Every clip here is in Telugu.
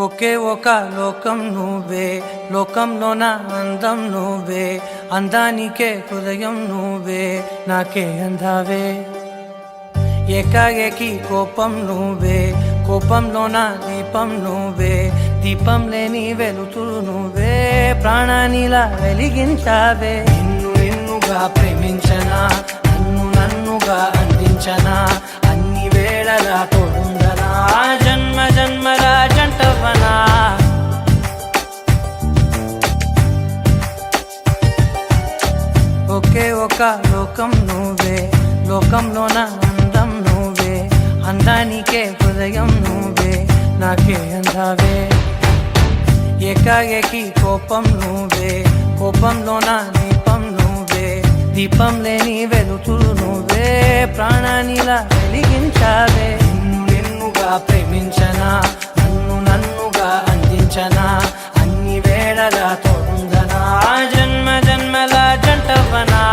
ఒకే ఒక లోకం నువ్వే, లోకంలో నా అందం నువ్వే, అందానికే హృదయం నువ్వే, నాకే అందావే. ఏకాఏకి కోపం నువ్వే, కోపంలో నా దీపం నువ్వే, దీపం లేని వెలుతురు నువ్వే, ప్రాణానిలా వెలిగించావే. నిన్నుగా ప్రేమించనా, నన్నుగా అందించనా, అన్ని వేళలా తోడుండనా, జన్మ జన్మల జంటవనా. ఒకే ఒక లోకం నువ్వే, లోకంలో నా అందం నువ్వే, అందానికే హృదయం నువ్వే, నాకే అందావే. ఏకాఏకి కోపం నువ్వే, కోపంలో నా దీపం నువ్వే, దీపం లేని వెలుతురు నువ్వే, ప్రాణానిలా వెలిగించావే. నిన్నుగా ప్రేమించనా, నన్నుగా అందించనా, అన్ని వేళలా తోడుందనా, జన్మ జన్మల జంటవనా.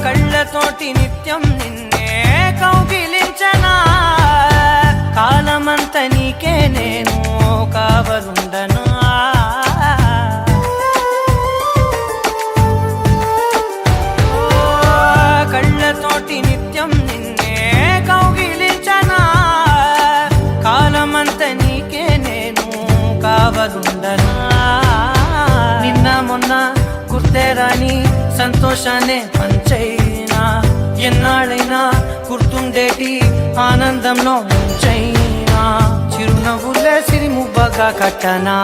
కళ్ళతోటి నిత్యం నిన్నే కౌగిలించనా, కాలమంత నీకే నేను కావలుండనా. కళ్ళతోటి నిత్యం నిన్నే కౌగిలించనా, కాలమంత నీకే నేను కావలుండనా. నిన్న మొన్న గుర్తే రాని సంతోషాన్ని పంచైనా, ఎన్నాళ్ళైనా గుర్తుండేటి ఆనందంలో ముంచైనా, చిరునవ్వులే సిరిముబ్బగా కట్టనా.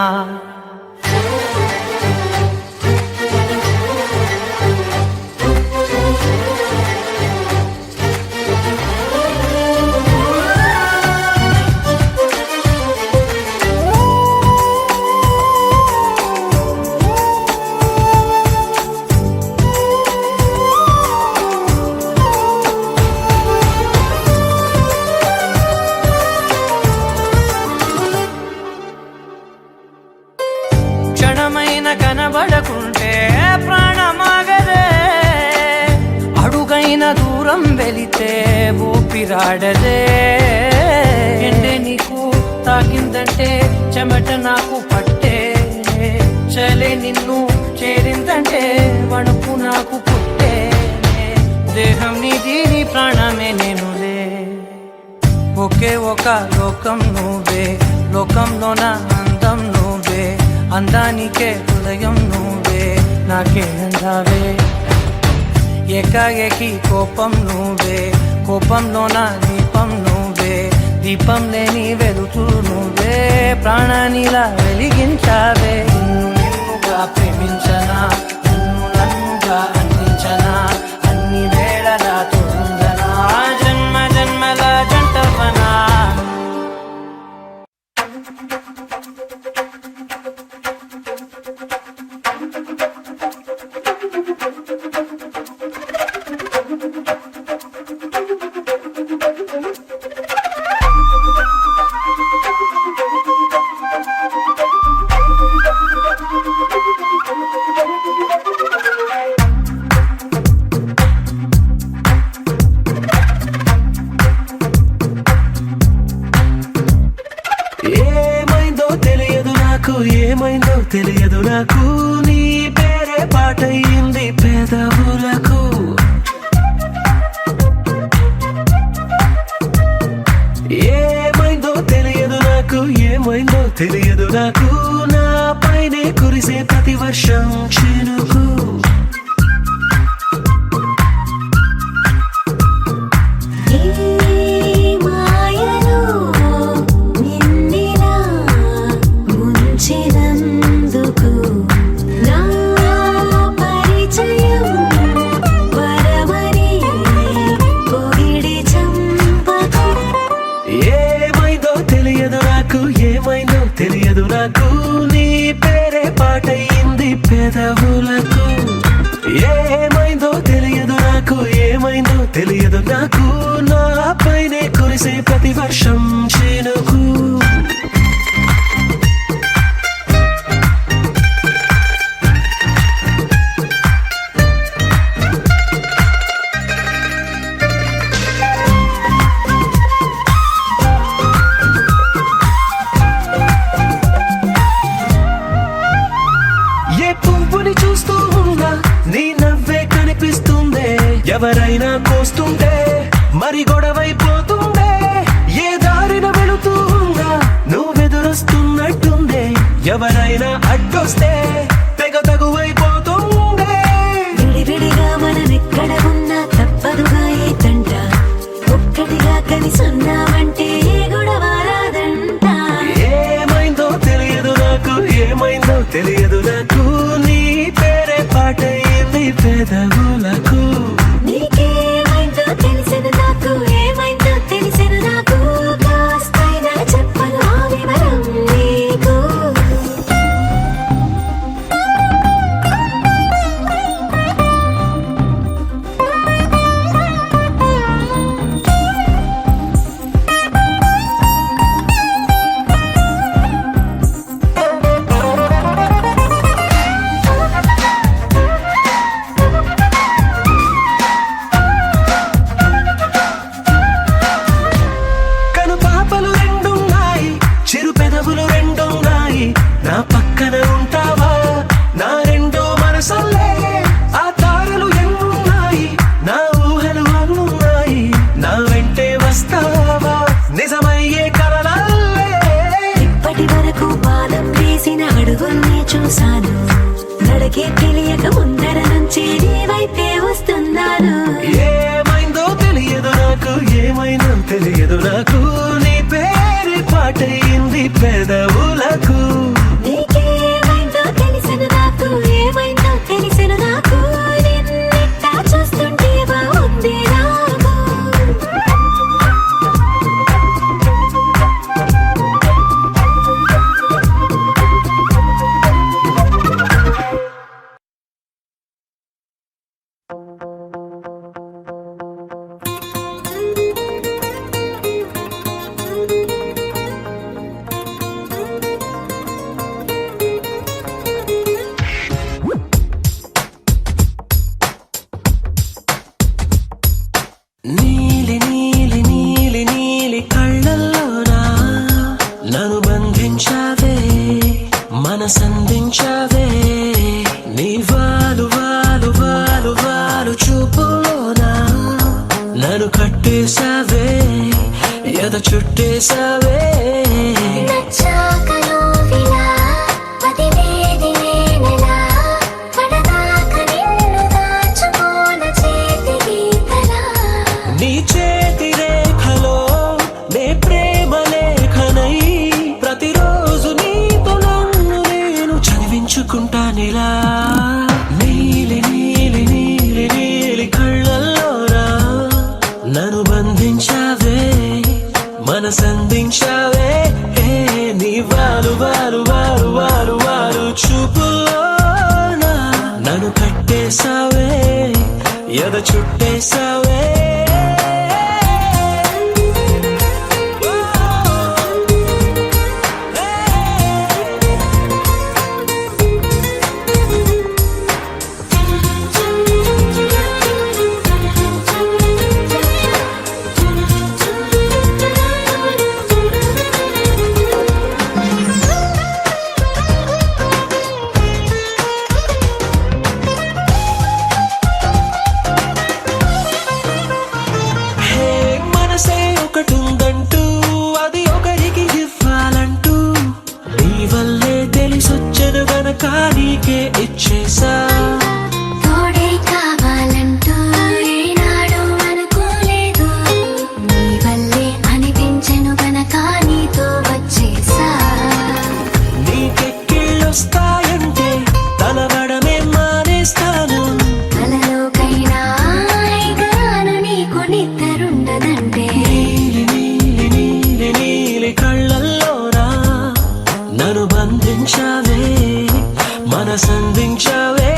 క్షణమైన కనబడకుంటే ప్రాణమాగదే, అడుగైన దూరం వెళితే ఊపిరాడదే. ఎండే నీకు తాకిందంటే చెమట నాకు పట్టే, చలే నిన్ను చేరిందంటే వణుకు నాకు పుట్టే, దేహం నీది నీ ప్రాణమే నేనులే. ఒకే ఒక లోకం నువ్వే, లోకంలో నా అందం నువ్వే, అందానికే హృదయం నువ్వే, నాకే అందావే. ఏకాఏకి కోపం నువ్వే, కోపంలో నా దీపం నువ్వే, దీపం లేని వెలుతురు నువ్వే, ప్రాణానిలా వెలిగించావే. నిన్నుగా ప్రేమించనా, నన్నుగా అందించనా, అన్ని వేళలా తోడుందనా, జన్మ జన్మల జంటవనా. ఏమైందో తెలియదు నాకు, నీ పేరే పాటయింది పెదవులకు. ఏమైందో తెలియదు నాకు, ఏమైందో తెలియదు నాకు, నా పైనే కురిసే ప్రతి వర్షం చినుకు. ఏమైందో తెలియదు నాకు, నీ పేరే పాటయింది పెదవులకు. ఏమైందో తెలియదు నాకు, ఏమైందో తెలియదు నాకు, నా పైనే కురిసే ప్రతి వర్షం చినుకు. పువ్వుని చూస్తూ ఉన్నా నీ నవ్వే కనిపిస్తుందే ఎవరైనా కోస్తుంటే మరి గొడవైపోతుందే ఏ దారిన వెళుతూ ఉన్నా నువ్వెదురొస్తున్నట్టుందే ఎవరైనా అడ్డొస్తే తెగ తగువైపోతుందే విడివిడిగా మనమెక్కడ ఉన్నా తప్పదుగా ఈ తంట ఒక్కటిగా కలిసున్నామంటే ఏ గొడవ రాదంట ఏమైందో తెలియదు నాకు ఏమైందో తెలియదు నాకు నీ పేరే పాటయింది పెదవులకు నీకేమైందో తెలిసెను నాకు ఏమైందో తెలిసెను నాకు కాస్తైనా చెప్పను ఆ వివరం నీకు కను పాపలు రెండున్నాయి చిరు పెదవులు రెండున్నాయి నా పక్కన ఉంటావా నా రెండో మనసల్లే ఆ తారలు ఎన్నున్నాయి నా ఊహలు అన్నున్నాయి నా వెంటే వస్తావా నిజమయ్యే కలలల్లే ఇప్పటి వరకు పాదం వేసిన అడుగుల్ని చూశాను నడకే తెలియక ముందర నుంచి నీ వైపే వస్తున్నాను ఏమైందో తెలియదు నాకు ఏమైందో తెలియదు నాకు నీ పేరు పాటయింది పెదవులకు నీకేమైందో తెలిసెను నాకు ఏమైందో తెలిసెను నాకు నిన్నెట్టా చూస్తుంటే బాగుంది నాకు నీలి నీలి నీలి నీలి కళ్ళల్లోనా నన్ను బంధించావే మనసందించావే నీ వాలు వాలు వాలు వాలు చూపులోనా నన్ను కట్టేశావే ఎద చుట్టేశావే నచ్చాకలో విలా పదివేది నేనెలా కడదాక నిన్ను దాచుకోన చేతి గీతలా నీ చేతి రేఖలో నే ప్రేమ లేఖనై ప్రతిరోజు నీతో నన్ను నేను చదివించుకుంటానిలా నీలి నీలి నీలి నీలి కళ్ళల్లోరా నన్ను బంధించావే మనసందించావే నీ వాలు వాలు వాలు వాలు వాలు చూపులోనా నన్ను కట్టేశావే ఎద చుట్టేశావే హే మనసే ఒకటుందంటూ అది ఒకరికి ఇవ్వాలంటూ నీ వల్లే తెలిసొచ్చను గనక నీకే ఇచ్చేసా తోడే కావాలంటూ ఏనాడు అనుకోలేదు నీ వల్లే అనిపించెను గనక నీతో వచ్చేసా నీకెక్కిళ్ళొస్తాయంటే తలవడమే మానేస్తాను కలలోకైనా హాయిగాను నీకు నిద్రుండదంటే నీలి నీలి నీలి నీలి కళ్ళల్లోరా నన్ను బంధించావే మనసందించావే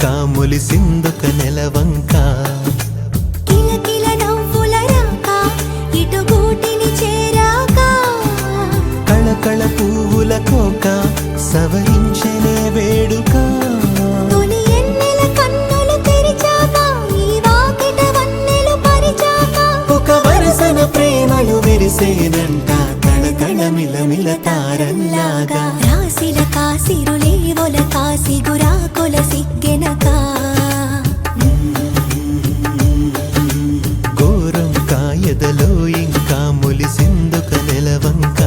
ఇంకా మొలిసిందొక నెలవంక. కిలకిల నవ్వుల రాక ఇటు గూటిని చేరాక కళకళ పువ్వుల కోక సవరించనే వేడుక. తొలి ఎన్నెల కన్నులు తెరిచాక ఈ వాకిట వన్నెలు పరిచాక ఒక వరసన ప్రేమలు విరిసేనంట కళకళ మిలమిల తారల్లాగా. రాసిల కాసిరులేవొల కాసి గురాకొల సిగ్గెనక ఘోరం కాయదలో ఇంకా మొలిసిందొక నెలవంక.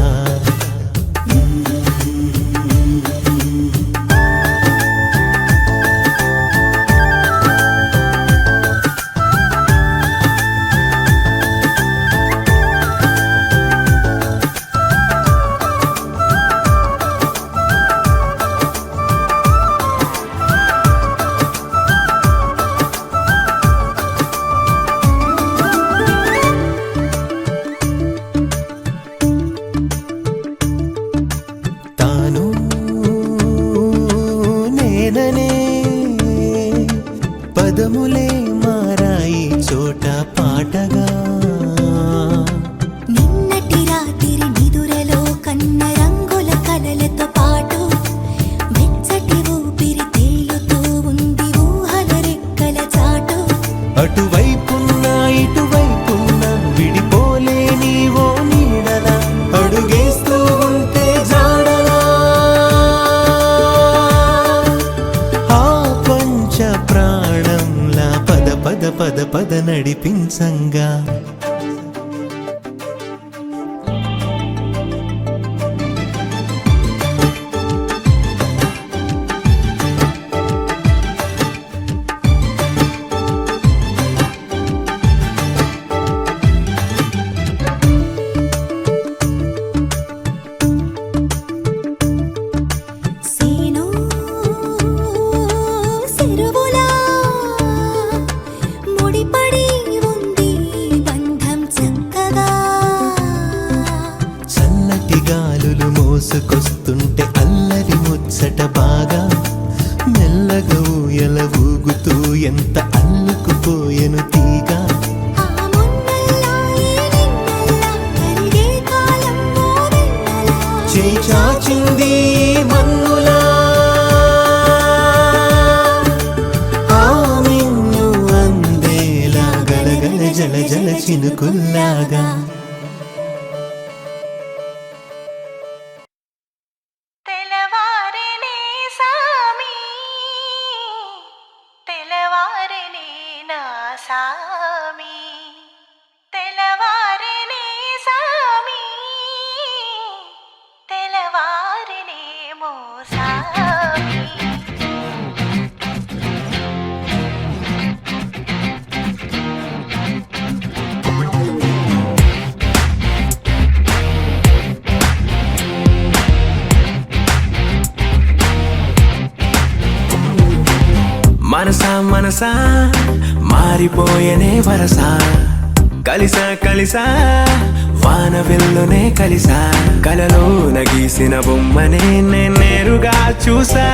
తాను నేననే పదములే మారాయి చోట పాటగా. నిన్నటి రాత్రి నిదురలో కన్న రంగుల కలలతో పాటు వెచ్చటి ఊపిరి తేలుతూ ఉంది ఊహల రెక్కల చాటు. అటువైపున్నా ఇటువైపున్నా విడిపోలేని ఓ నీడల అడుగేస్తూ ఉంటే జాడలా. ఆ పంచ ప్రాణంలా పద పద పద పద నడిపించంగా. సేను సెరువులా ముడిపడి ఉంది బంధం చక్కగా. చల్లటి గాలులు మోసుకొస్తుంటే అల్లరి ముచ్చట బాగా. మెల్లగా ఊయల ఊగుతూ ఎంత అల్లుకుపోయెను తీగ. ఆ మొన్నల్లా ఈ నిన్నల్లా కరిగే కాలం ఓ వెన్నెలా. చేయి చాచింది మన్నులా ఆ మిన్ను అందేలా గలగల జల జల చినుకుల్లాగా. తెలవారినే సామి తెలవారినే నా సామి తెలవారినే సామి తెలవారినే మో సామి. మనసా మనసా మారిపోయనే వరసా. కలిసా కలిసా వాన వెల్లునే కలిసా. కలలోన గీసిన బొమ్మనే నేరుగా చూసా.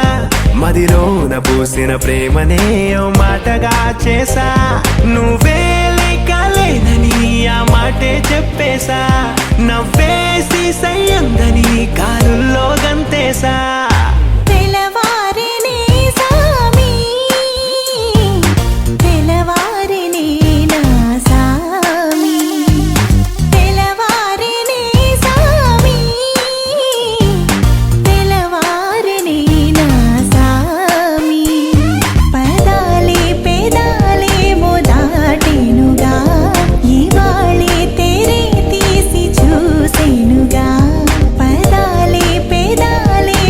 మదిలోన పూసిన ప్రేమనే ఓ మాటగా చేసా. నువ్వే లేకలేనని ఆ మాటే చెప్పేశా. నవ్వేసి సయ్యందని కాలుల్లో గంతేసా. తెలవారినే సామి తెలవారినే నా సామి తెలవారినే సామి తెలవారినే నా సామి. పదాలే పెదాలే మోదాటెనుగా ఇవాళే తెరే తీసి చూసెనుగా. పదాలే పెదాలే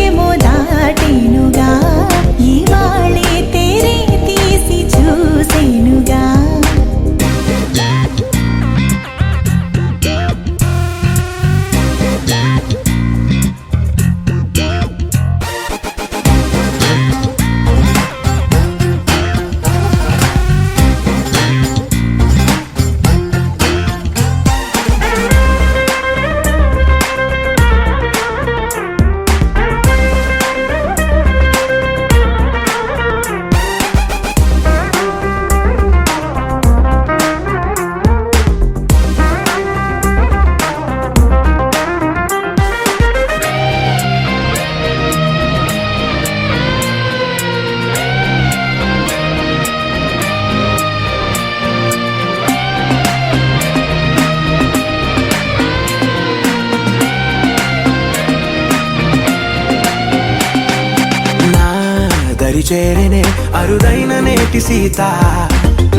దరిచేరనే అరుదైన నేటి సీత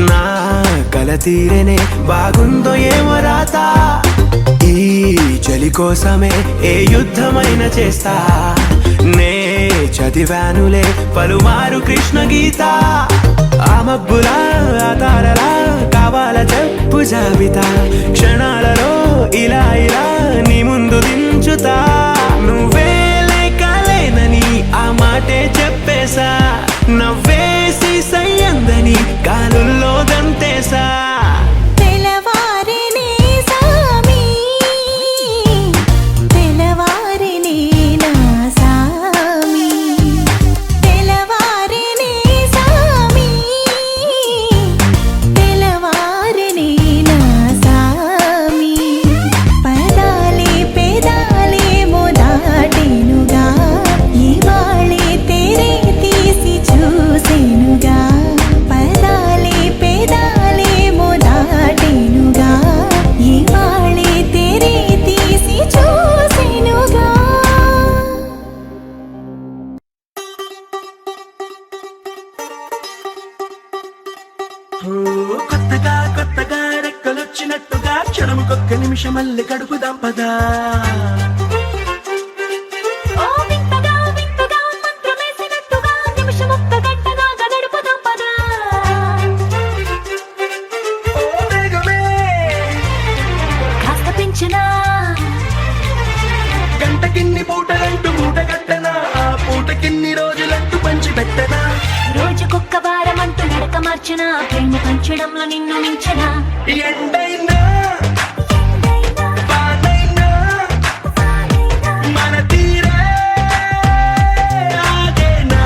నా కల తీరనే బాగుందో ఏమో రాత ఈ చలి కోసమే ఏ యుద్ధమైన చేస్తా నే చదివానులే పలుమారు కృష్ణ గీత ఆ మబ్బులా ఆ తారలా కావాల చెప్పు జాబితా క్షణాలలో ఇలా ఇలా నీ ముందు దించుతా నువ్వే లేకలేనని ఆ మాటే చెప్పేశా నవ్వేసి సయ్యందని గాలుల్లో దంతేశా తెలవారినే సామి తెలవారినే నా సామి తెలవారినే సామి తెలవారినే నా సామి పదాలే పెదాలే మోదాటెనుగా ఇవాళే తెరే తీసి చూసెనుగా పదాలే పెదాలే మోదాటెనుగా ఇవాళే తెరే తీసి చూసెనుగా కొత్తగా కొత్తగా రెక్కలొచ్చినట్టుగా క్షణముకొక్క నిమిషం మళ్ళీ గడుపుదాం పదా ఓ వింతగా వింతగా మంత్రమేసినట్టుగా నిమిషమొక్క గంటగా గడుపుదాం పదా ఓ వేగమే కాస్త పెంచనా గంటకిన్ని పూటలంటూ మూట కట్టనా ఆ పూటకిన్ని రోజులంటూ పంచి పెట్టనా రోజుకొక్క వారం అంటూ నడక మార్చనా ప్రేమ పంచడంలో నిన్ను మించనా ఎండైనా వానైనా మన తీరే ఆగేనా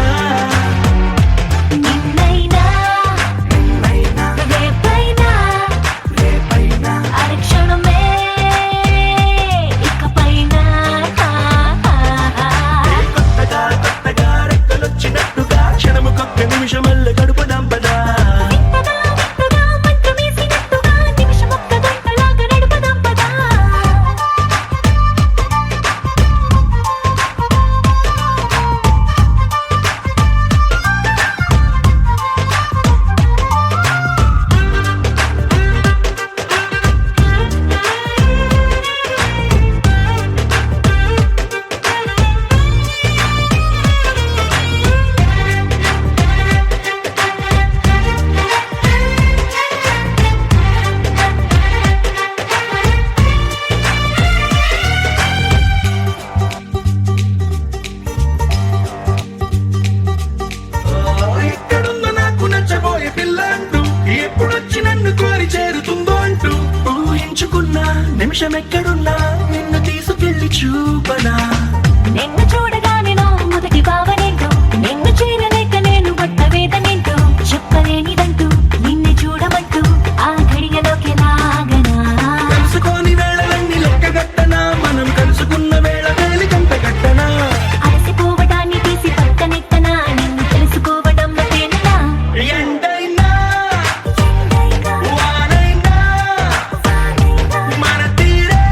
నిన్నైనా రేపైనా అరక్షణమే ఇకపైన కొత్తగా కొత్తగా రెక్కలొచ్చినట్టుగా క్షణముకొక్క నిమిషం మళ్ళీ గడుపుదాం పదా వింతగా వింతగా మంత్రమేసినట్టుగా నిమిషమొక్క గంటలాగా నడుపుదాం పదా ఇక్కడుందో నాకు నచ్చబోయే పిల్ల అంటూ ఎప్పుడొచ్చి నన్ను కోరి చేరుతుందో అంటూ ఊహించుకున్నా నిమిషం ఎక్కడున్నా నిన్ను తీసుకెళ్లి చూపనా నిన్ను చూడగానే నా మొదటి భావనేంటో నిన్ను చేరలేక నేను పడ్డ వేదనేంటో చెప్పలేనిదంటూ నిన్ను చూడమంటూ ఆ ఘడియలోకి లాగనా కలుసుకోని వేళలన్నీ లెక్కగట్టనా మనం కలుసుకున్న వేళ వేలి కంట కట్టనా అలసిపోవడాన్ని తీసి పక్కనెత్తనా నిన్ను తెలుసుకోవడంలో తేనెలా ఎండైనా వానైనా మన తీరే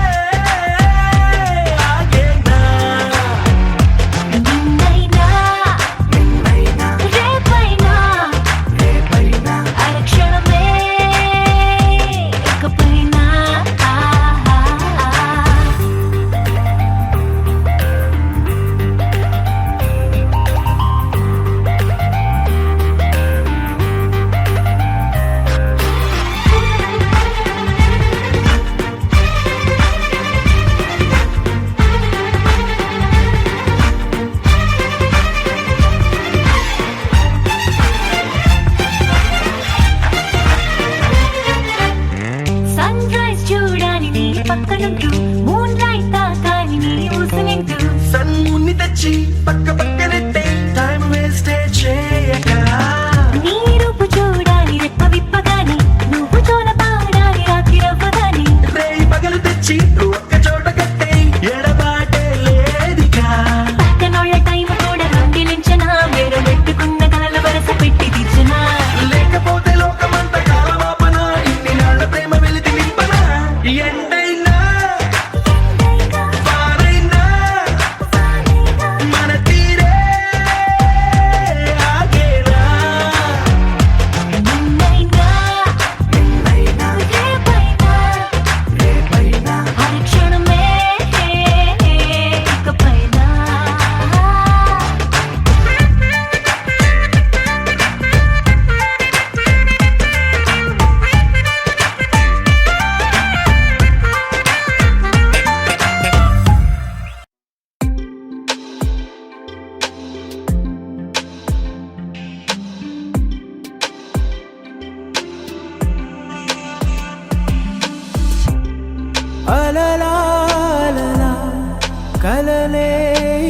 కలలే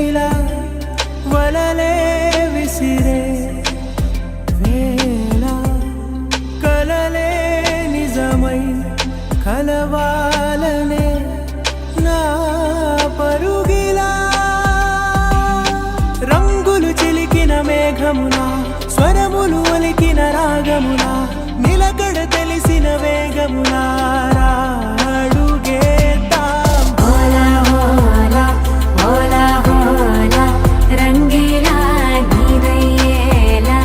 ఇలా వలలే విసిరే వేళ కలలే నిజమై కలవాలనే నా పరుగిలా రంగులు చిలికిన మేఘములా స్వరములు ఒలికిన రాగములా నిలకడ తెలిసిన వేగములా అడుగేద్దాం. ఓలా ఓలా ఓలా ఓలా రంగేలా నీదయ్యేలా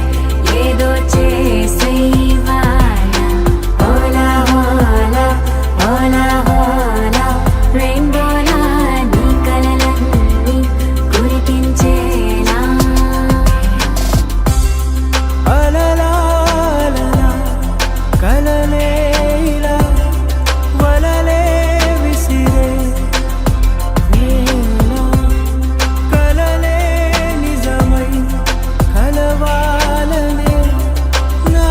ఏదో చేసేవాలా. ఓలా ఓలా ఓలా ఓలా రెయిన్బోలా నీ కలలన్నీ కురిపించేలా. అలలాలలా కలలే ఇలా వలలే విసిరే వేళ కలలే నిజమై కలవాలనే నా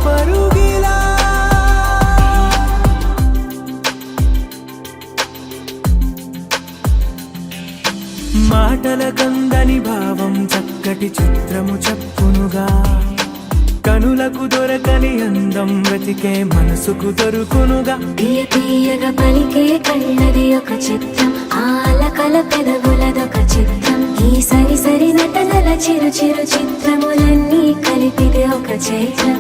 పరుగిలా. మాటల కందని భావం చక్కటి చిత్రము చెప్పునుగా కనులకు దొరకని అందం వెతికే మనసుకు దొరుకునుగా. తీయ తీయగా పలికే కళ్ళది ఒక చిత్రం ఆలకల పెదవులదొక చిత్రం ఈ సరి సరి నటనల చిరు చిరు చిత్రములన్నీ కలిపిది ఒక చైత్రం.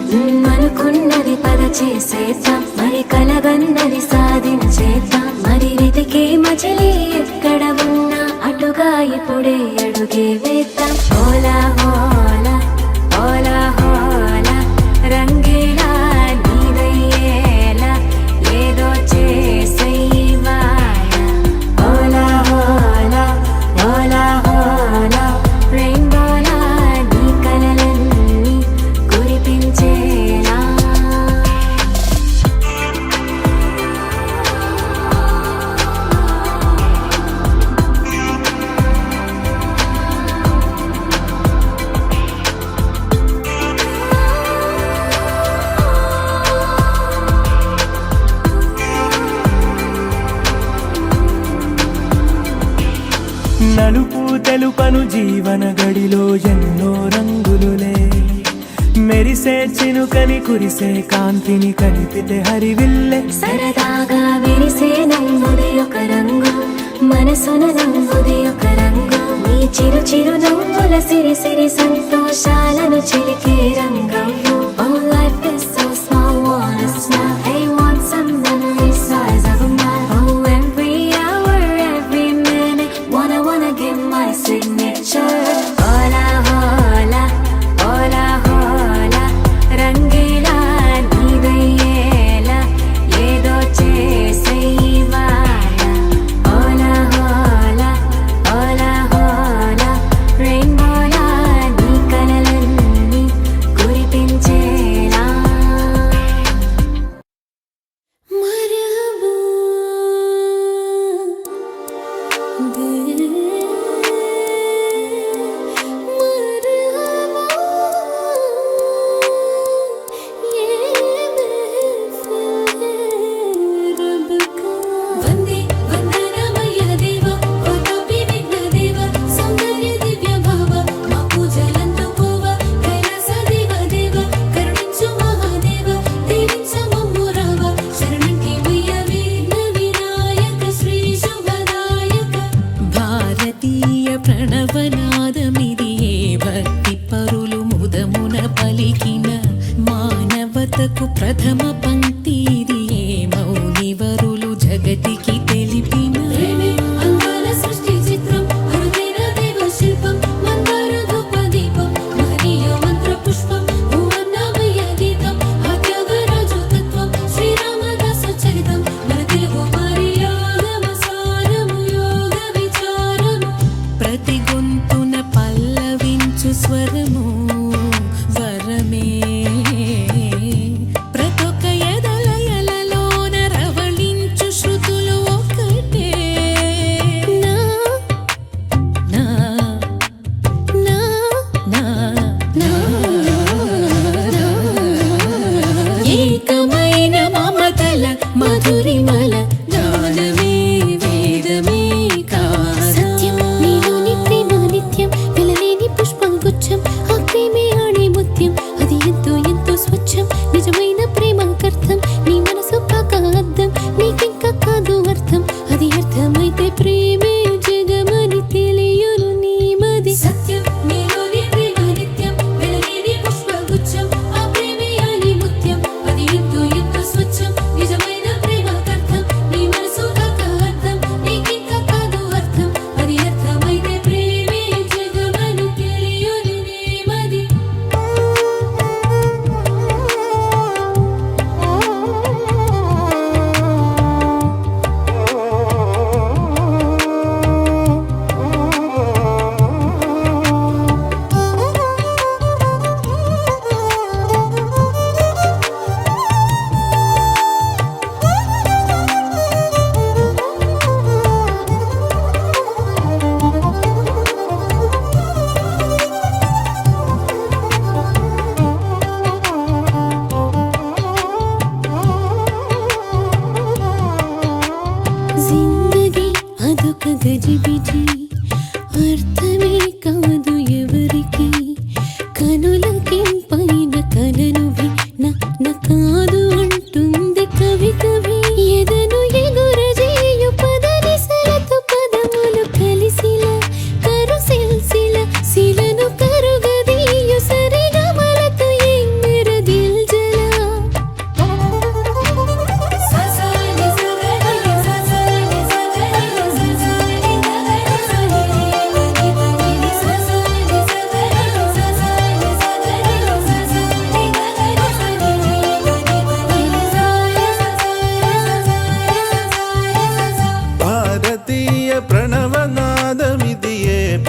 అనుకున్నది పద చేసేద్దాం మరి కలగన్నది సాధించేద్దాం. మరి వెతికే మజిలీ ఎక్కడ ఉన్నా అటుగా ఇప్పుడే అడుగే వేద్దాం. ఓలా ఓలా ఓలా ఓలా రంగేలా నీదయ్యేలా ఏదో చేసేవాలా. ఓలా ఓలా ఓలా ఓలా రెయిన్బోలా నీ కలలన్నీ కురిపించేలా. నలుపు తెలుపను జీవన గడిలో ఎన్నో రంగులులే మెరిసే చినుకని కురిసే కాంతిని కలిపితే హరివిల్లే. సరదాగా విరిసే నవ్వుది ఒక రంగు మనసున నవ్వుది ఒక రంగు నీ చిరు చిరు నవ్వుల సిరి సిరి సంతోషాలను చిలికే రంగం. Oh, life is so small, wanna smile. Hey, want some memories size of a mile. Oh, every hour, every minute, wanna give my signature. Hola, hola, hola, hola, రంగేలా నీదయ్యేలా ఏదో చేసేవాలా. ఓలా ఓలా ఓలా ఓలా రెయిన్బోలా నీ కలలన్నీ కురిపించేలా. మరబూ వందే వందనమయ దేవ ఓ తోపి విఘ్న దేవ సౌందర్య దివ్య భావ మా పూజలందుకోవ కైలాస దేవ దేవ కరుణించు మహాదేవ దీవించు మమ్ము రావ శరణంటి వయ్య విఘ్న వినాయక శ్రీ శుభదాయక. భారతీయ ప్రణవనాదమిది ఏ భక్తి పరులు ముదమున పలికిన మానవతకు ప్రథమ పంక్తి ఇది ఏ మౌనివరులు జగతికి తెలిపిన అందాల సృష్టి చిత్రం అరుదైన దేవ శిల్పం మందార ధూప దీపం మహనీయ మంత్ర పుష్పం భువన్నమయ గీతం ఆత్యాగరాజు తత్వం శ్రీరామదాస చరితం మన తెలుగు మరియాగమ సారము యోగ విచారము. ప్రతి గొంతున పల్లవించు స్వరము వరమే ప్రతొక్క ఎదలయలలోన రవళించు శృతులు ఒకటే. నా నా నా నా నా ఏకమైన మమతల మధురిమల జ్ఞానమే వేదమే కాశీ.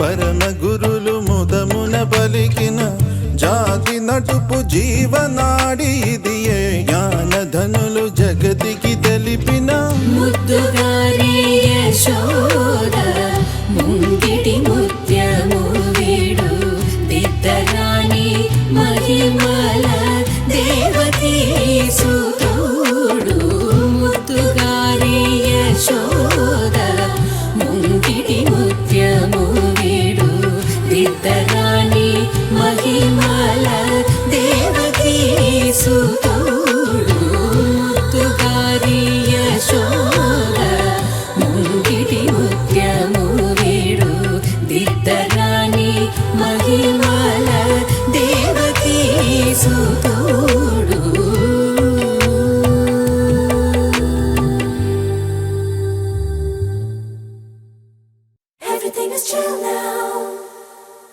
పరమ గురులు ముదమున పలికిన జాతి నటుపు జీవనాడి ఇది ఏ జ్ఞానధనులు జగతికి తెలిపిన ముద్దుగారి యశోద ముంగిటి ముత్యము వీడు దిద్దరాని మహిమల దేవకీ సుతుడు ముద్దుగారి యశోద ముంగిటి ముత్యము వీడు దిద్దరాని మహిమల దేవకీ సుతుడు ముద్దుగారి యశోద ముంగిటి ముత్యము వీడు దిద్దరాని మహిమల Devaki సుతుడు. Everything is chill now.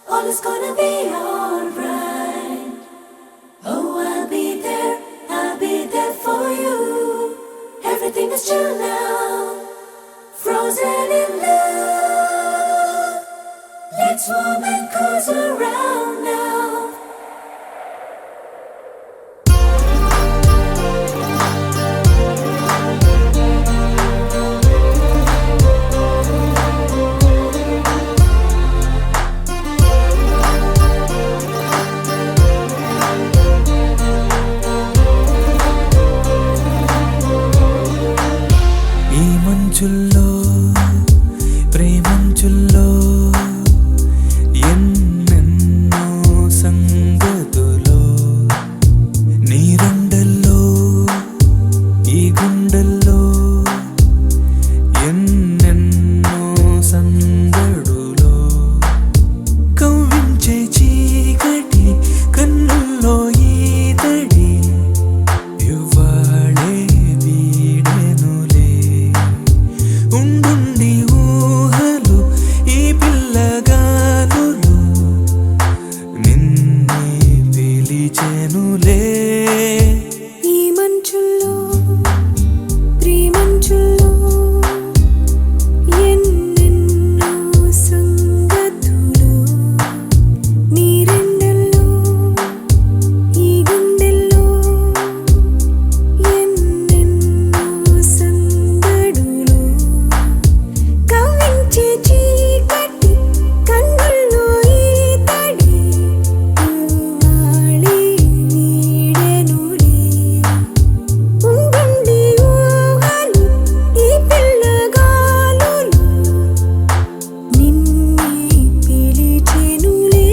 All is gonna be alright. Oh, I'll be there for you. Everything is chill now. Frozen in love. Let's warm and cozy around now. ఈ మంచుల్లో ప్రేమంచుల్లో ఎన్నెన్నో సంగతులో నీరండల్లో ఈ గుండెల్లో ఎన్నెన్నో సందడులో కవ్వించే చీకటి కన్నుల్లో ఈతడి ఇవ్వాళే వీడెనులే ఉండుండి ఊహలు ఈ పిల్లగాలులు నిన్నే పిలిచెనులే ఈ మంచుల్లో ప్రేమంచుల్లో ఎన్నెన్నో సంగతులు నీరెండల్లో ఈ గుండెల్లో ఎన్నెన్నో సందడులు కవ్వించే చీకటి కన్నుల్లో ఈతడి ఇవ్వాళే వీడెనులే ఉండుండి ఊహలు ఈ పిల్లగాలులు నిన్నే పిలిచెనులే.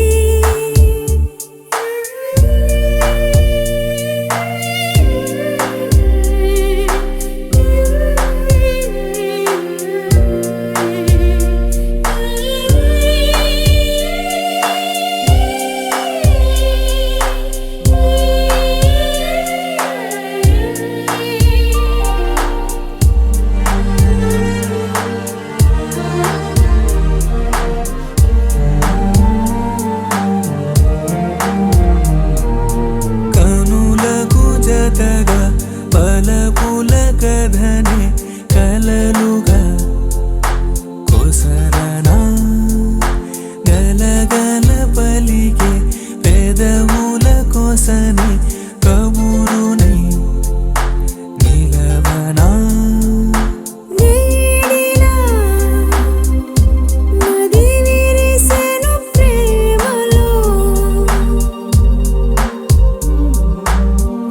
కనులకు జతగా పలపుల కథనే కలలుగా కొసరనా గలగల పలికే పెదవుల కోసని కబురునై నిలవనా నీడిలా నది విరిసెను ప్రేమలో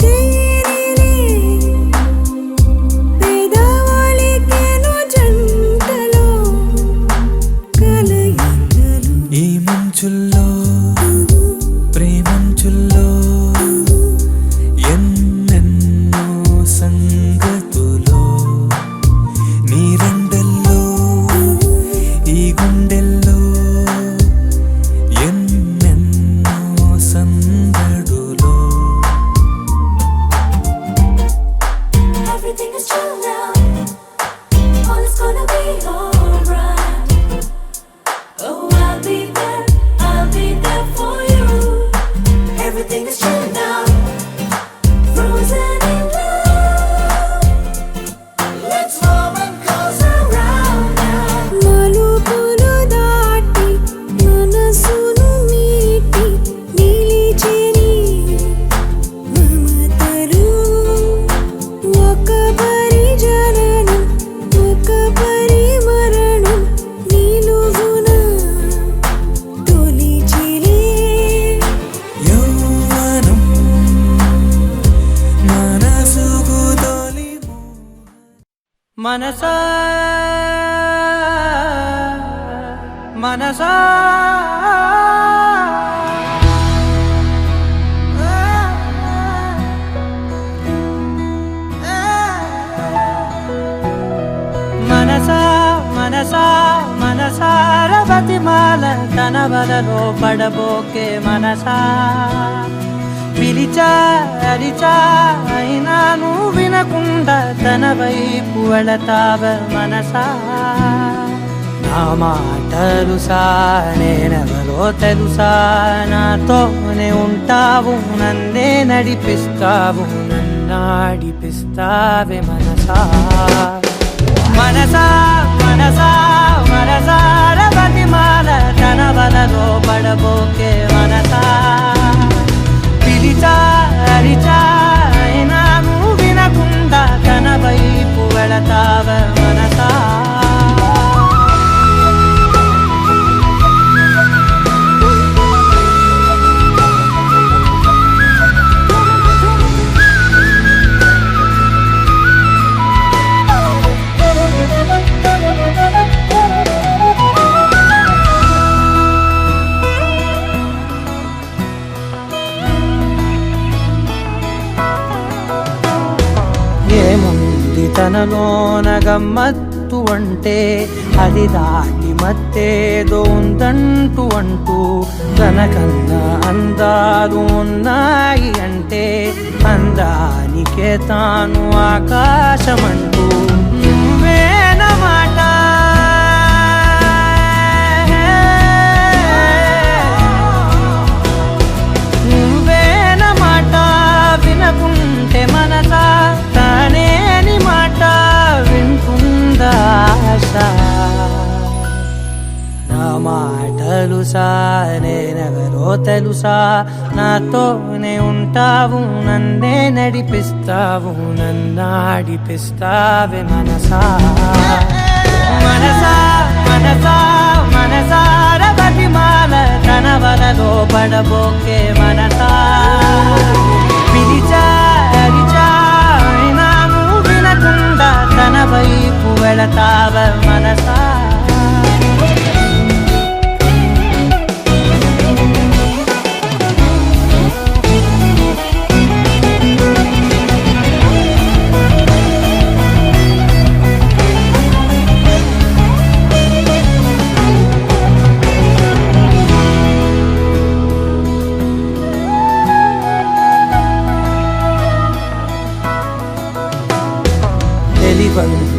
తేరిలే పెదవులికెను జంటలో కలయికలు ఈ మంచుల్లో ప్రేమంచుల్లో ఎన్నెన్నో సంగతులో నీరండల్లో ఈ గుండెల్లో ఎన్నెన్నో సందడులో Everything is chill now. All is gonna be alright. Oh, I'll be there మనసా మనసా మనసా మనసా మనసార బతిమాల తన వలలో పడబోకే మనసా పిలిచా అరిచా అయినా నువ్వు వినకుండా తన వైపు వెళతావ మనసా నా మాటలుసా నేనెవరో తెలుసా నాతోనే ఉంటావు నన్నే నడిపిస్తావు నన్నాడిపిస్తావే మనసా మనసా మనసా మనసార బతిమాల తన వలలో పడబోకే మనసా పిలిచా అరిచా అయినా నువ్వు వినకుండా తన వైపు వెళతావ మనసా ఏముంది తనలోన గమ్మత్తు అంటే అది దాటి మత్తేదో ఉందంటూ అంటూ తనకన్నా అందాలు ఉన్నాయి అంటే అందానికే తాను ఆకాశమంటూ నువ్వేనమాట నువ్వేనమాట వినకుంటే మనసా తానేని మాట వింటుందా ఆశ నా మాటలుసా నేనెవరో తెలుసా నాతోనే ఉంటావు నన్నే నడిపిస్తావు నన్నాడిపిస్తావే మనసా మనసా మనసా మనసార బతిమాల తన వలలో పడబోకే మనసా పిలిచా అరిచా అయినా నువ్వు వినకుండా తన వైపు వెళతావ మనసా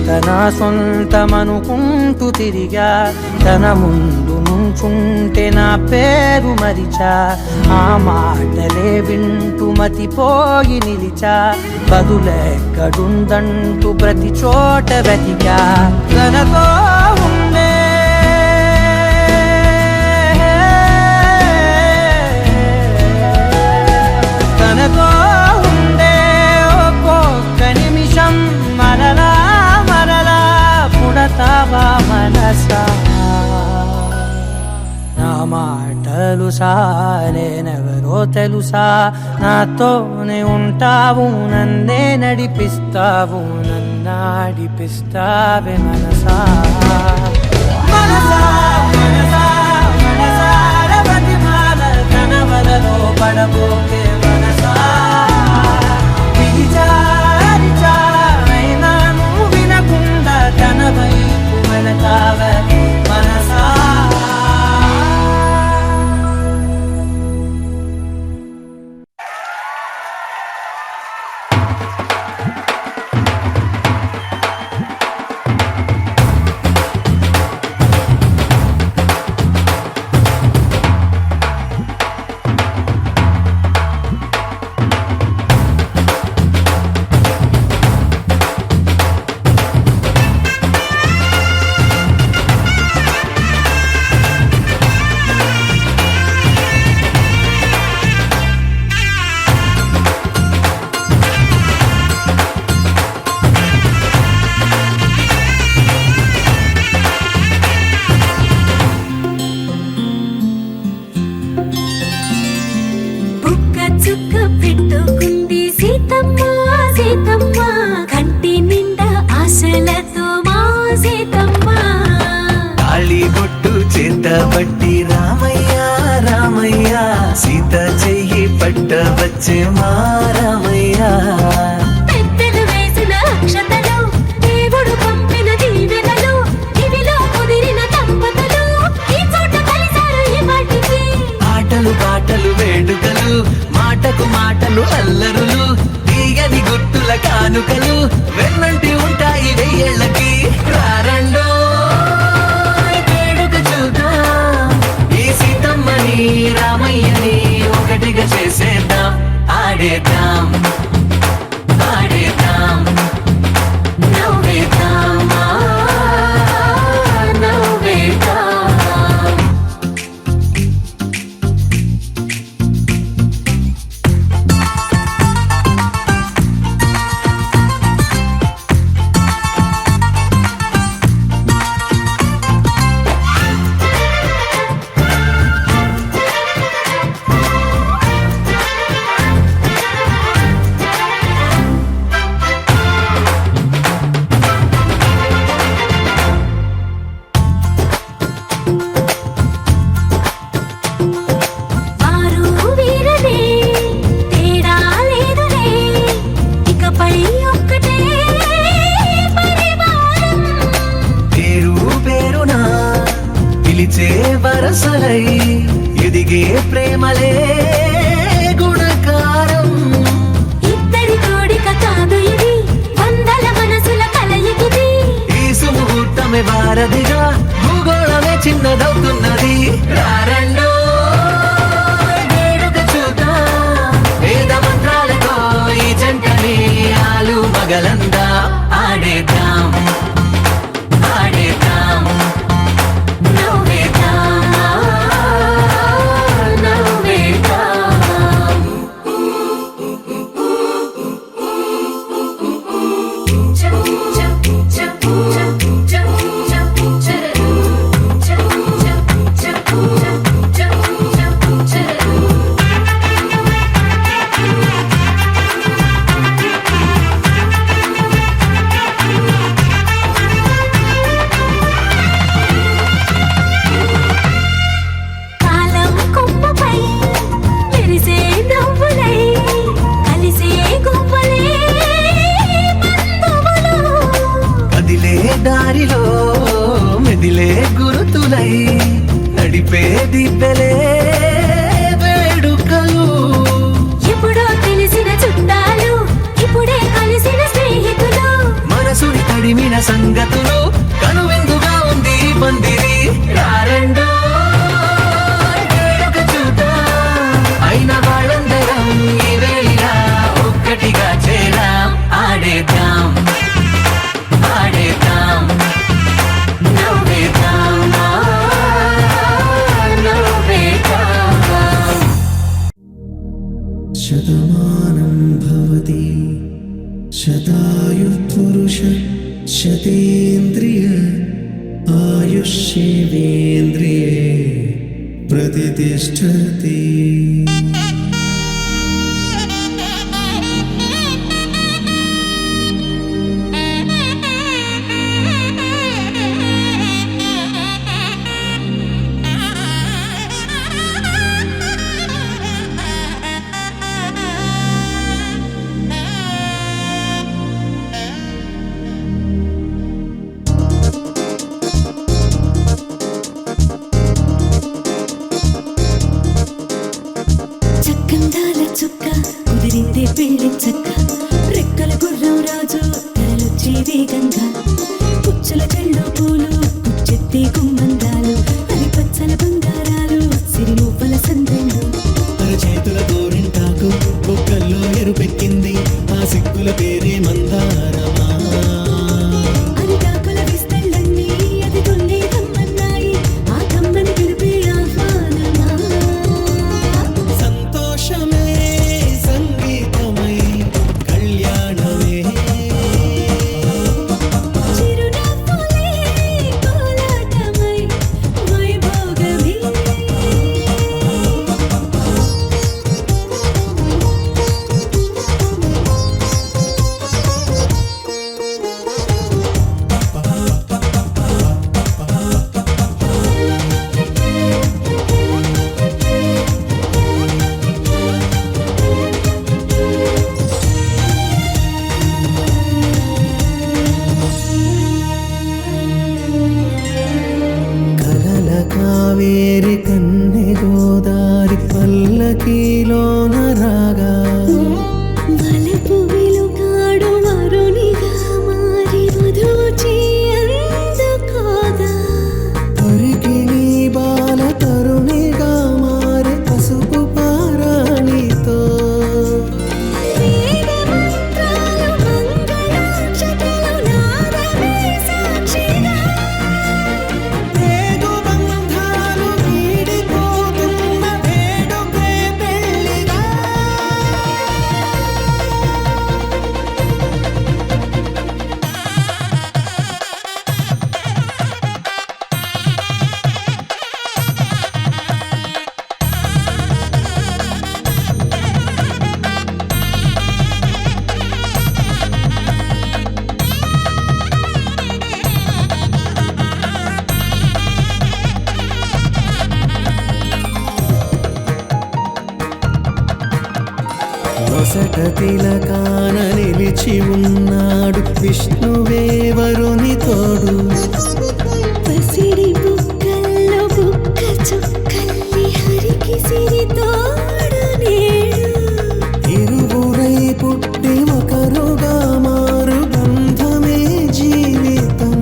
తన సొంతమనుకుంటూ తిరిగా తన ముందు నుంచుంటే నా పేరు మరిచా ఆ మాటలే వింటూ మతిపోయి నిలిచా బదులెక్కడుందంటూ ప్రతి చోట వెతికా తనతో ఉండే తనతో ఉండే ఒక్కొక్క నిమిషం మరలా పుడతావా మనసా నా మాటలుసా నేనెవరో తెలుసా నాతోనే ఉంటావు నన్నే నడిపిస్తావు నన్నాడిపిస్తావే మనసా మనసా మనసా మనసార బతిమాల తన వలలో పడబోకే మనసా పిలిచా అరిచా అయినా నువ్వు వినకుండా తన వైపు వెళతావ మనసా పెట్టుకుంది సీతమ్మ సీతమ్మ కంటి నిండా ఆశలతో పట్టబట్టి రామయ్య రామయ్య సీత చెయ్యి పట్టవచ్చే మా రామయ్య పెద్దలు వేసిన అక్షతలు దేవుడు పంపిన దీవెనలు ఇవిలో కుదిరిన దంపతులు ఈ చోట కలిసారు ఈ వాటికి ఆటలు పాటలు వేడుకలు మాటకు మాటలు అల్లరులు తీయని గుర్తుల కానుకలు వెన్నంటి ఉంటాయి వెయ్యేళ్ళకి రారండో వేడుక చూద్దాం ఈ సీతమ్మని రామయ్యని ఒకటిగా చేసేద్దాం ఆడేద్దాం ఆడేద్దాం నవ్వేద్దాం నవ్వేద్దాం వారు వీరనే తేడా లేదులే ఇకపై ఒక్కటే పరివారం పేరు పేరునా పిలిచే వరసలై ఎదిగే ప్రేమలే గుణకారం ఇద్దరి కోడిక కాదు ఇది వందల మనసుల కలయికిది ఈ సుముహూర్తమే వారధిగా భూగోళమే చిన్నదవుతున్నది రారండో వేడుక చూద్దాం వేద మంత్రాలతో ఈ జంటని ఆలు మగలందా ఆడేద్దాం ఆడేద్దాం నవ్వేద్దాం నవ్వేద్దాం కాలం కొమ్మపై మెరిసే నవ్వులై కలిసే గువ్వలే బంధువులు కదిలే దారిలో మెదిలే గురుతులై నడిపే దిబ్బెలే వేడుకలు ఎప్పుడో తెలిసిన చుట్టాలు ఇప్పుడే కలిసిన స్నేహితులు మనసుని తడిమిన సంగతులు కనువిందుగా ఉంది ఈ పందిరి రారండో వేడుక చూద్దాం అయిన వాళ్ళందరం ఈ వేళ ఒక్కటిగా చేరాం ఆడేద్దాం ఆడేద్దాం నవ్వేద్దాం నవ్వేద్దాం శతమానం భవతి శతాయు పురుష శతేంద్రియ ఆయుష్యేవేంద్రియే ప్రతిష్టతి చక్కందాల చుక్క కుదిరిందే పెళ్లి చక్క రెక్కల గుర్రం రాజు తరలొచ్చే వేగంగా పుచ్చుల కళ్ళు పూలు పుచ్చెత్తే గుమ్మందాలు అది పచ్చల బంగారాలు సిరిమూపల సందెళ్ళు చేతుల గోరింటాకు బొక్కల్లో ఎరుపెక్కింది ఆ సిక్కుల పేరే మందారమా అరిటాకుల విస్తళ్ళన్నీ అది తొల్లి రమ్మన్నాయి ఆ కమ్మని పిలిపే ఆహ్వానమా సంతోషమే సంగీతమై కళ్యాణమే చిరునవ్వులే కోలాటమై వైభోగమే పల్లకీలోన రాగా వలపు వెలుగాడు వరునిగా మారి వధూచి అందుకోగా తొరికి నీ బాల తరుణిగా మారే పసుపు పారాణితో వేద మంత్రాలు మంగళాక్షతలు నాదమే సాక్షిగా వేగు బంధాలు వీడిపోతున్న వేడుకే పెళ్ళిగా నొసట తిలకాన నిలిచి ఉన్నాడు విష్ణువే వరుని తోడు పసిడి బుక్కల్లో బుక్క చుక్కల్లి హరికి సిరి తోడు నేడు ఇరువురై పుట్టి ఒకరుగా మారు బంధమే జీవితం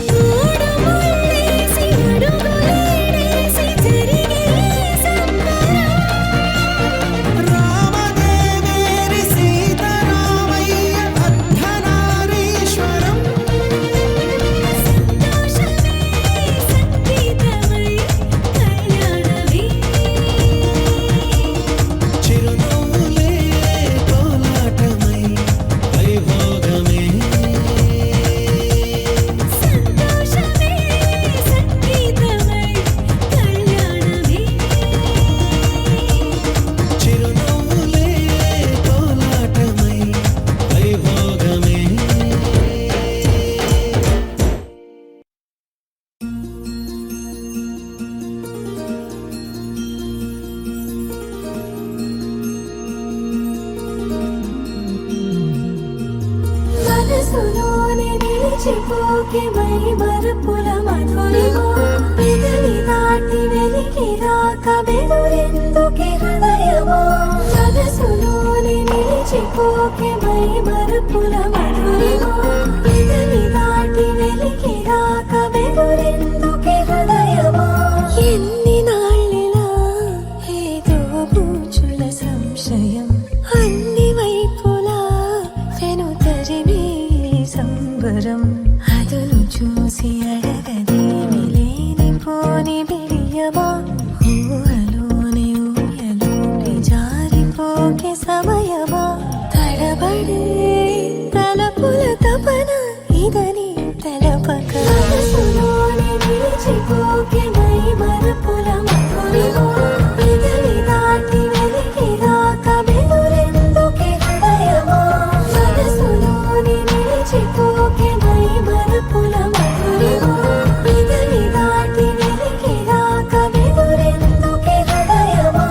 మూడు ముళ్ళేసి అడుగులేసి జరిగే సంబరం రామదేవేరి సీతారామయ్య అర్ధనారీశ్వరం సంతోషమే సంగీతమై కళ్యాణమే చిరునవ్వులే కోలాటమై వైభోగమే సంతోషమే సంగీతమై కళ్యాణమే చిరునవ్వులే కోలాటమై వైభోగమే మనసులోని నిలిచిపోకే మై మరుపుల మధురిమో పెదవి దాటి వెలికి రాక బెదురెందుకే హృదయమో మనసులోని నిలిచిపోకే మై మరుపుల మధురిమో పెదవి దాటి వెలికి రాక బెదురెందుకే హృదయమో ఎన్ని నాళ్ళిలా ఏదో బూచుల సంశయం అన్ని వైపులా వెను తరిమే సంబరం అదును చూసి అడగదేమి లేనిపోని బిడియమా ఊహలోని ఊయలోని జారిపోకే సమయమా తడబడే తలపుల తపన ఇదని తలపక మనసులోని నిలిచిపోకే మై మరుపుల మధురిమో పెదవి దాటి వెలికి రాక బెదురెందుకే హృదయమో మనసులోని నిలిచిపోకే మై మరుపుల మధురిమో పెదవి దాటి వెలికి రాక బెదురెందుకే హృదయమో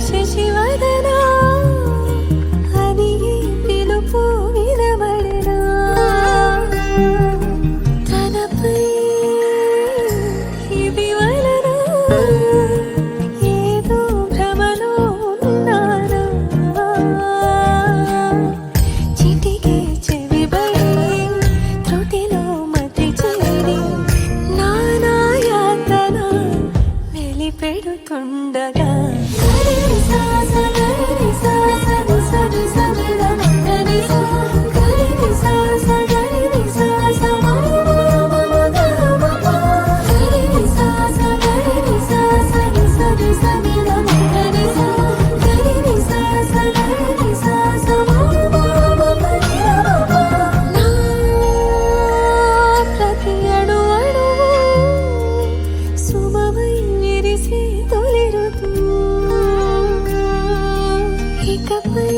శశివదనా అది పిలుపు వినబడనా తనపై ఇది వలన ఏదో భ్రమలో ఉన్నానా చిటికే చెవిబడి త్రుటిలో మతి చేరి నానాయాతన వెలిపెడుతుండగా ప్రతి అణు అణువు సుమవై విరిసి తొలిరుతూ ఇకపై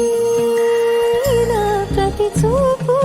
నా ప్రతి చూపు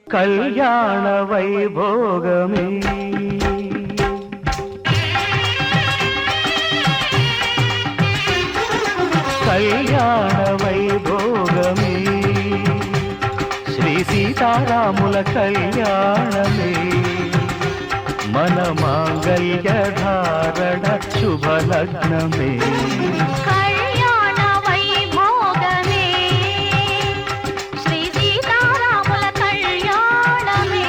కళ్యాణ వైభోగమే కళ్యాణ వైభోగమే శ్రీ సీతారాముల కళ్యాణమే మన మాంగళ్య ధారణ శుభలగ్నమే కళ్యాణ వైభోగమే శ్రీ సీతారాముల కళ్యాణమే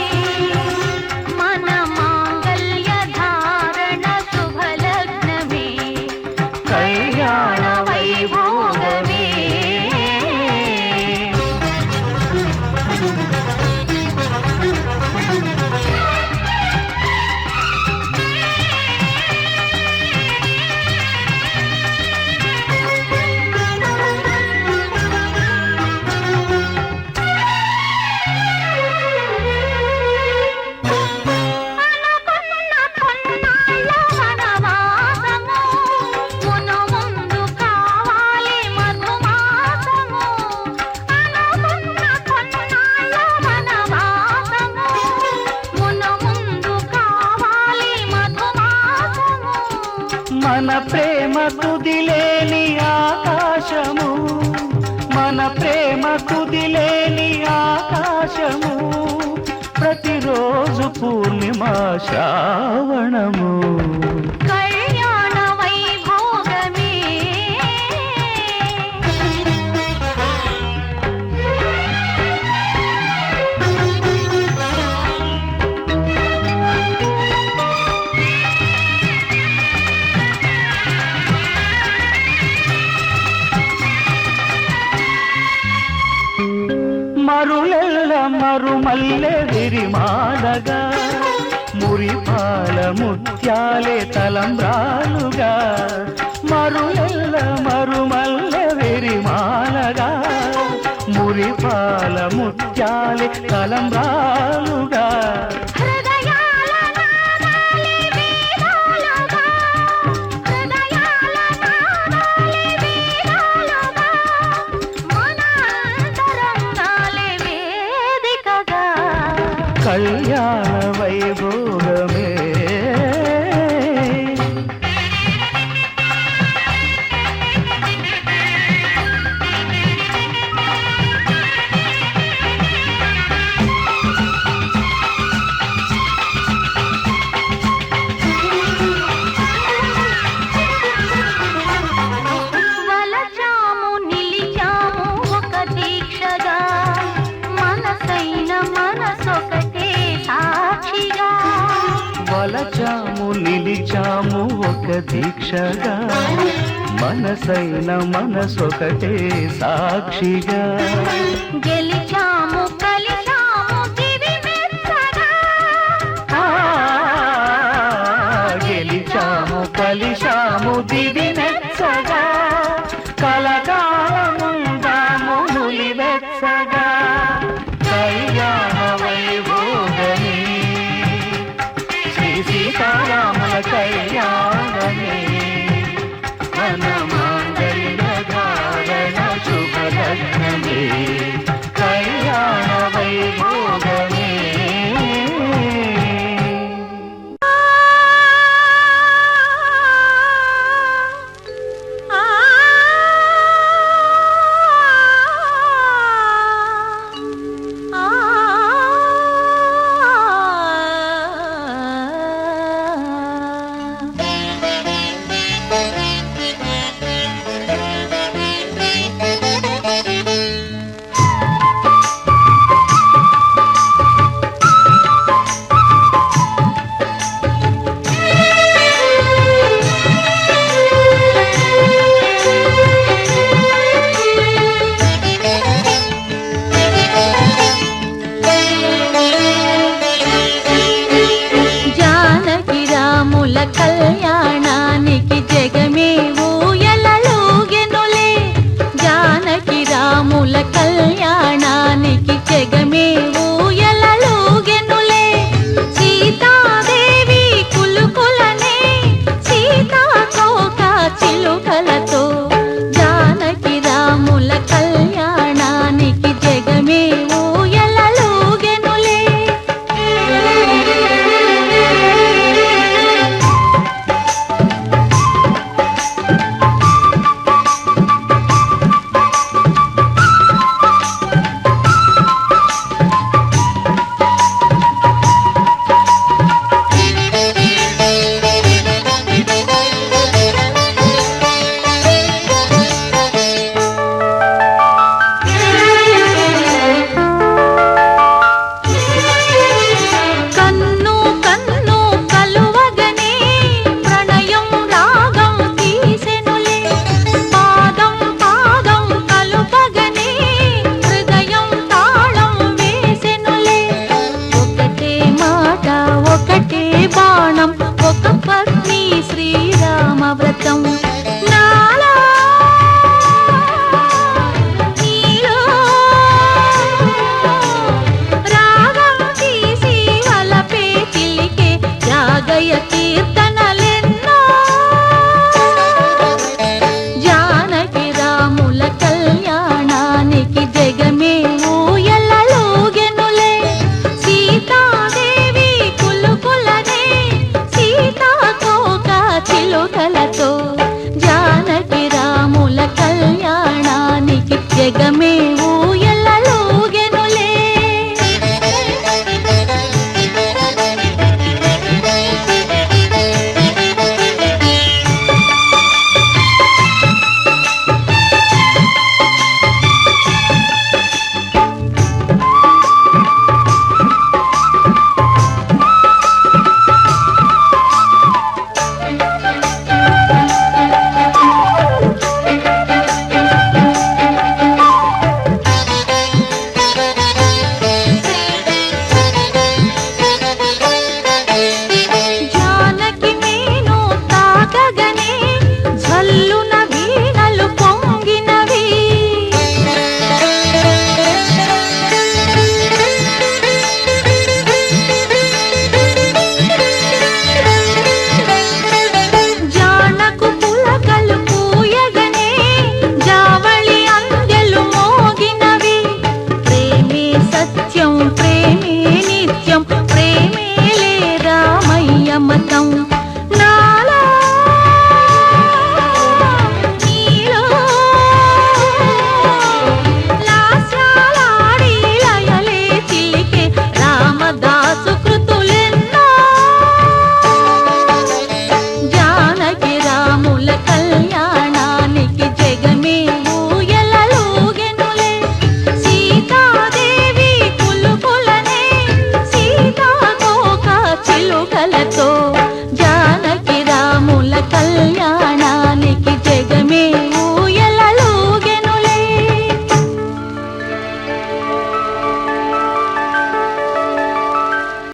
మన మాంగళ్య ధారణ శుభలగ్నమే కళ్యాణ వైభోగమే మన ప్రేమ కుదిలేని ఆకాశము మన ప్రేమ కుదిలేని ఆకాశము ప్రతిరోజు పూర్ణిమ శ్రావణము కళ్యాణ వైభోగమే మరులెల్ల మరుమల్లె విరిమాలగా మురిపాల ముత్యాలే తలంబ్రాలుగా మరులెల్ల మరుమల్లె విరిమాలగా మురిపాల ముత్యాలే తలంబ్రాలుగా హృదయాల నాదాలే వేదాలుగా హృదయాల నాదాలే వేదాలుగా మన అంతరంగాలే వేదికగా కళ్యాణ వైభోగమే వలచాము నిలిచాము ఒక దీక్షగా మనసైన మనసొకటే సాక్షిగా వలచాము నిలిచాము ఒక దీక్షగా మనసైన మనసొకటే సాక్షిగా గెలిచాము కలిశాము దివి మెచ్చగా ఆ, గెలిచాము కలిశాము దివి మెచ్చగా కలకాలముందాము నులి వెచ్చగా